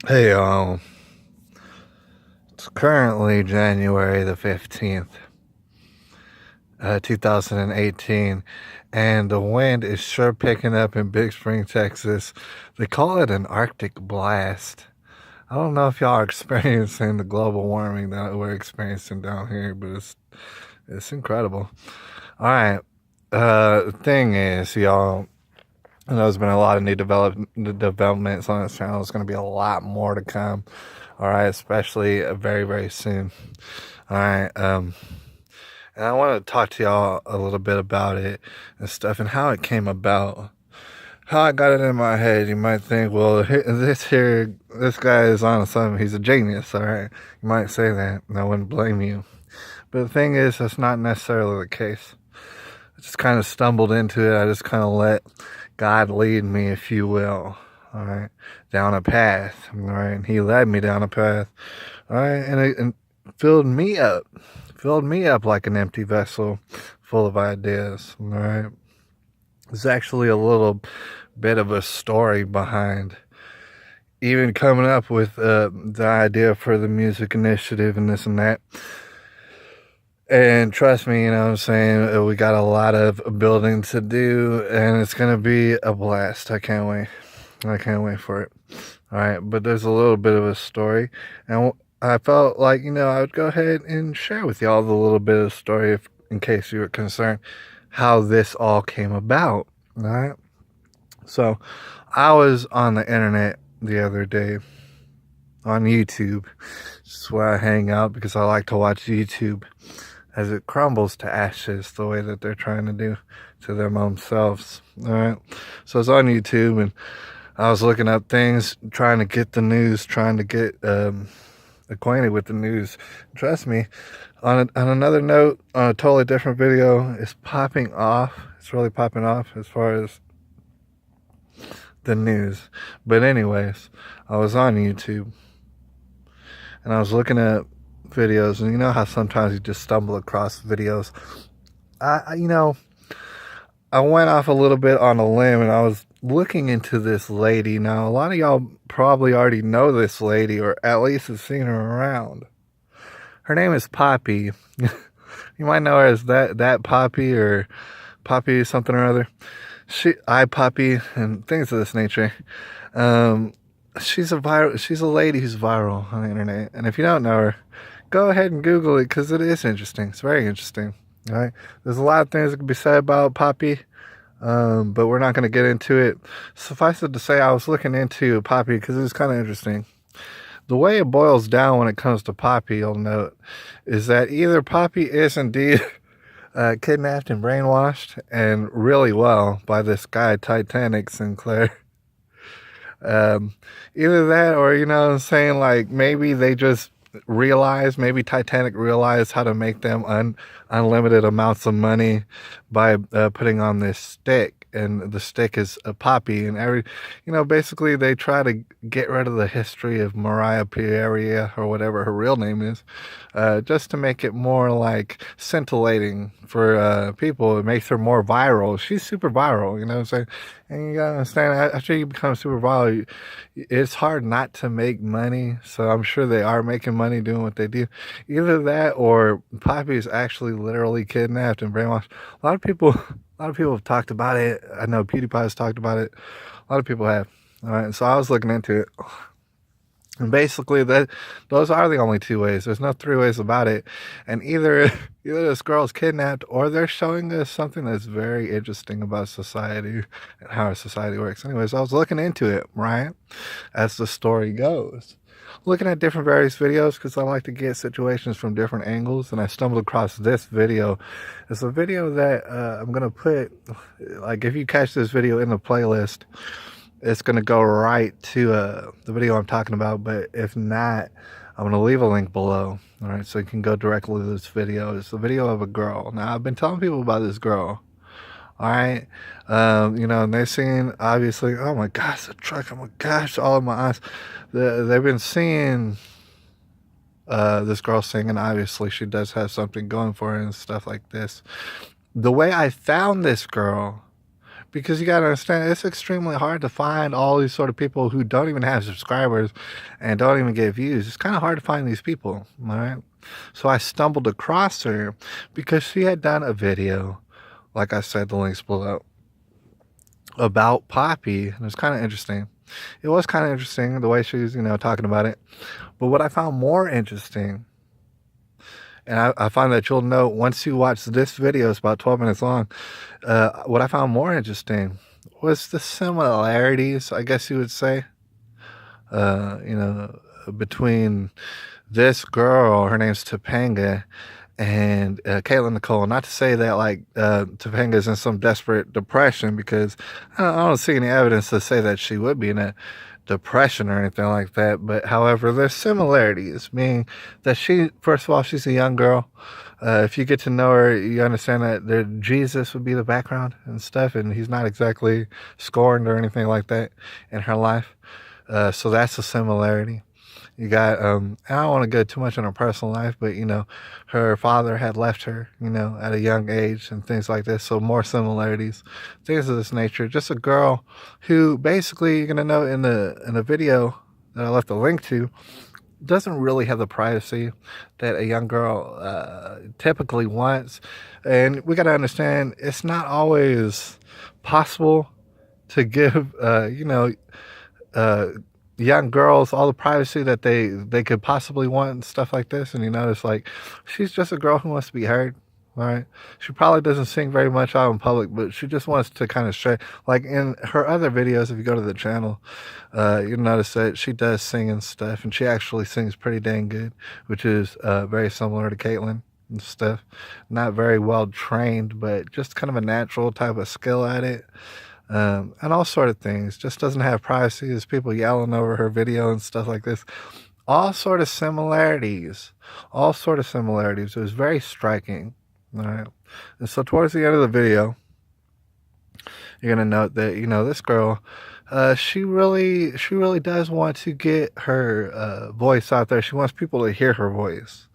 Hey, it's currently January the 15th, 2018, and the wind is sure picking up in Big Spring, Texas. They call it an Arctic blast. I don't know if y'all are experiencing the global warming that we're experiencing down here, but it's incredible. All right, the thing is, y'all, I know there's been a lot of new developments on this channel. There's going to be a lot more to come. All right, especially very, very soon. All right, and I want to talk to y'all a little bit about it and stuff and how it came about. How I got it in my head. You might think, well, this guy is on something. He's a genius. All right, you might say that, and I wouldn't blame you. But the thing is, that's not necessarily the case. I just kind of stumbled into it. I just kind of let God lead me, if you will. All right, down a path. All right, and He led me down a path. All right, and filled me up, filled me up like an empty vessel, full of ideas. All right, there's actually a little bit of a story behind even coming up with the idea for the music initiative and this and that. And trust me, you know what I'm saying? We got a lot of building to do, and it's going to be a blast. I can't wait. I can't wait for it. All right, but there's a little bit of a story, and I felt like, I would go ahead and share with y'all the little bit of story in case you were concerned how this all came about. All right. So I was on the internet the other day on YouTube. This is where I hang out because I like to watch YouTube as it crumbles to ashes the way that they're trying to do to their own selves. All right. So I was on YouTube and I was looking up things, trying to get the news, trying to get acquainted with the news. Trust me, on another note, on a totally different video, it's popping off. It's really popping off as far as the news. But anyways, I was on YouTube and I was looking at videos, and you know how sometimes you just stumble across videos. I went off a little bit on a limb and I was looking into this lady. Now, a lot of y'all probably already know this lady or at least have seen her around. Her name is Poppy. You might know her as that Poppy or Poppy something or other. Poppy and things of this nature. She's a lady who's viral on the internet. And if you don't know her, go ahead and Google it because it is interesting. It's very interesting. All right. There's a lot of things that can be said about Poppy, but we're not going to get into it. Suffice it to say, I was looking into Poppy because it was kind of interesting. The way it boils down when it comes to Poppy, you'll note, is that either Poppy is indeed kidnapped and brainwashed, and really well, by this guy, Titanic Sinclair. Either that or, you know what I'm saying, like maybe they just maybe Titanic realized how to make them unlimited amounts of money by putting on this stick. And the stick is a Poppy, and basically they try to get rid of the history of Mariah Pierre or whatever her real name is, just to make it more like scintillating for people. It makes her more viral. She's super viral, you know what I'm saying? And you gotta understand, after you become super viral, it's hard not to make money. So I'm sure they are making money doing what they do. Either that or Poppy is actually literally kidnapped and brainwashed. A lot of people have talked about it. I know PewDiePie has talked about it. A lot of people have. All right, so I was looking into it. And basically, those are the only two ways. There's no three ways about it. And either this girl's kidnapped, or they're showing us something that's very interesting about society and how our society works. Anyways, I was looking into it, right? As the story goes. Looking at different various videos because I like to get situations from different angles, and I stumbled across this video. It's a video that I'm going to put, like, if you catch this video in the playlist, it's going to go right to the video I'm talking about. But if not, I'm going to leave a link below. All right, so you can go directly to this video. It's a video of a girl. Now, I've been telling people about this girl. All right. And they've seen, obviously, oh my gosh, the truck, oh my gosh, all of my eyes. They've been seeing this girl singing. Obviously, she does have something going for her and stuff like this. The way I found this girl, because you gotta understand it's extremely hard to find all these sort of people who don't even have subscribers and don't even get views. It's kind of hard to find these people, all right? So I stumbled across her because she had done a video, like I said, the link's below, about Poppy. It was kind of interesting. It was kind of interesting the way she was, talking about it. But what I found more interesting, and I find that you'll know once you watch this video, it's about 12 minutes long. What I found more interesting was the similarities, I guess you would say, between this girl, her name's Topanga, and Caitlin Nicole. Not to say that Topanga's in some desperate depression, because I don't see any evidence to say that she would be in a depression or anything like that. But however, there's similarities, meaning that first of all, she's a young girl. If you get to know her, you understand that Jesus would be the background and stuff, and he's not exactly scorned or anything like that in her life. So that's a similarity. You got, I don't want to go too much on her personal life, but, her father had left her, at a young age and things like this. So more similarities, things of this nature. Just a girl who basically, you're going to know in the video that I left a link to, doesn't really have the privacy that a young girl typically wants. And we got to understand, it's not always possible to give, young girls all the privacy that they could possibly want and stuff like this. And it's like, she's just a girl who wants to be heard. All right, she probably doesn't sing very much out in public, but she just wants to kind of share. Like in her other videos, if you go to the channel, you'll notice that she does sing and stuff, and she actually sings pretty dang good, which is very similar to Caitlin and stuff. Not very well trained, but just kind of a natural type of skill at it. And all sort of things. Just doesn't have privacy. There's people yelling over her video and stuff like this. All sort of similarities. All sort of similarities. It was very striking. All right. And so towards the end of the video, you're gonna note that this girl, she really does want to get her voice out there. She wants people to hear her voice.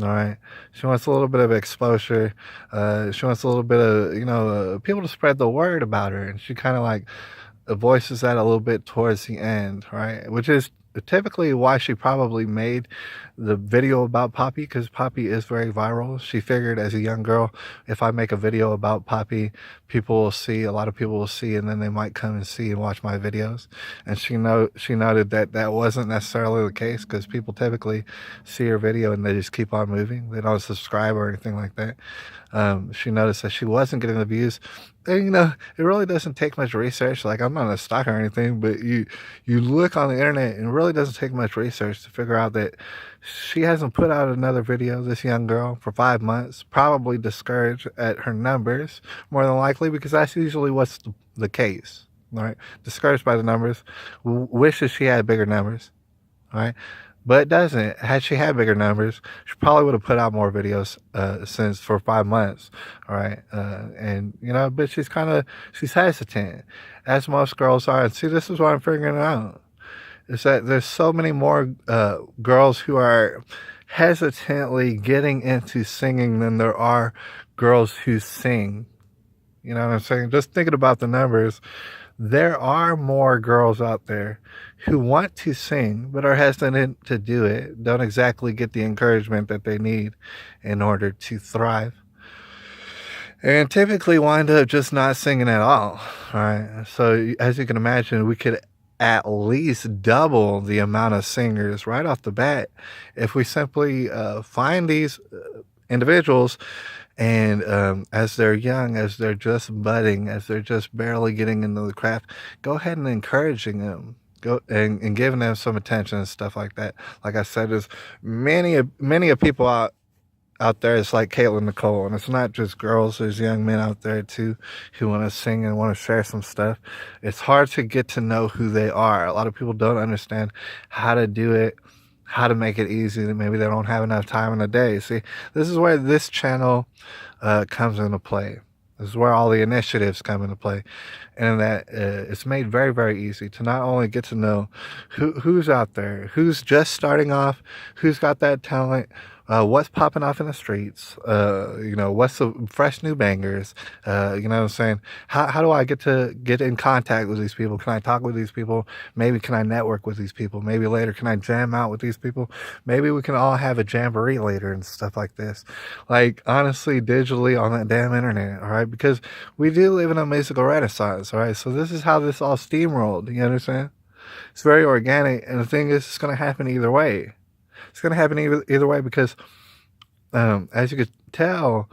All right. She wants a little bit of exposure. She wants a little bit of, people to spread the word about her. And she kind of voices that a little bit towards the end, right? Which is typically why she probably made the video about Poppy, because Poppy is very viral. She figured as a young girl, if I make a video about Poppy, people will see, a lot of people will see, and then they might come and see and watch my videos. And she noted that wasn't necessarily the case, because people typically see her video and they just keep on moving. They don't subscribe or anything like that. She noticed that she wasn't getting the views. And, it really doesn't take much research. Like, I'm not a stalker or anything, but you look on the internet, and it really doesn't take much research to figure out that she hasn't put out another video, this young girl, for 5 months, probably discouraged at her numbers, more than likely, because that's usually what's the case, all right? Discouraged by the numbers, wishes she had bigger numbers, all right? But it doesn't. Had she had bigger numbers, she probably would have put out more videos since for 5 months. All right. And, but she's hesitant, as most girls are. And see, this is what I'm figuring out, is that there's so many more girls who are hesitantly getting into singing than there are girls who sing. You know what I'm saying? Just thinking about the numbers, there are more girls out there who want to sing but are hesitant to do it, don't exactly get the encouragement that they need in order to thrive, and typically wind up just not singing at all. All right. So as you can imagine, we could at least double the amount of singers right off the bat if we simply find these individuals, and as they're young, as they're just budding, as they're just barely getting into the craft, go ahead and encouraging them, go and giving them some attention and stuff like that. Like I said, there's many of people out there. It's like Caitlin Nicole, and it's not just girls. There's young men out there too who want to sing and want to share some stuff. It's hard to get to know who they are. A lot of people don't understand how to do it, how to make it easy. Maybe they don't have enough time in a day. See, this is where this channel comes into play. This is where all the initiatives come into play, and that it's made very, very easy to not only get to know who's out there, who's just starting off, who's got that talent, what's popping off in the streets, what's the fresh new bangers, you know what I'm saying? How do I get in contact with these people? Can I talk with these people? Maybe can I network with these people? Maybe later can I jam out with these people? Maybe we can all have a jamboree later and stuff like this. Like, honestly, digitally on that damn internet, all right? Because we do live in a musical renaissance, all right? So this is how this all steamrolled, you understand? It's very organic, and the thing is, it's going to happen either way. It's going to happen either way because, as you could tell,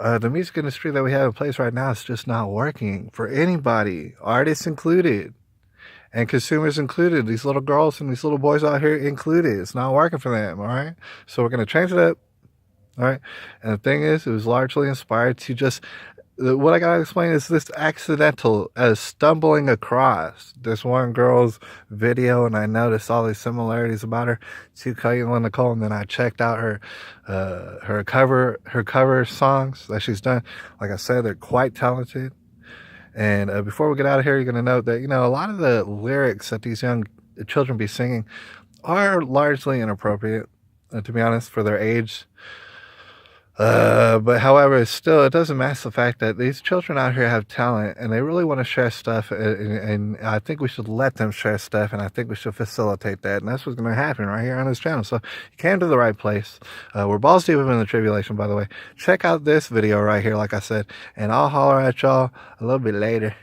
the music industry that we have in place right now is just not working for anybody, artists included, and consumers included. These little girls and these little boys out here included. It's not working for them, all right? So we're going to change it up, all right? And the thing is, it was largely inspired to just what I gotta explain is this accidental stumbling across this one girl's video, and I noticed all these similarities about her to Caitlin Nicole, and then I checked out her cover songs that she's done. Like I said, they're quite talented. And before we get out of here, you're gonna note that a lot of the lyrics that these young children be singing are largely inappropriate, to be honest, for their age. But however, still, it doesn't mask the fact that these children out here have talent and they really want to share stuff. And I think we should let them share stuff, and I think we should facilitate that. And that's what's going to happen right here on this channel. So you came to the right place. We're balls deep in the tribulation, by the way. Check out this video right here, like I said, and I'll holler at y'all a little bit later.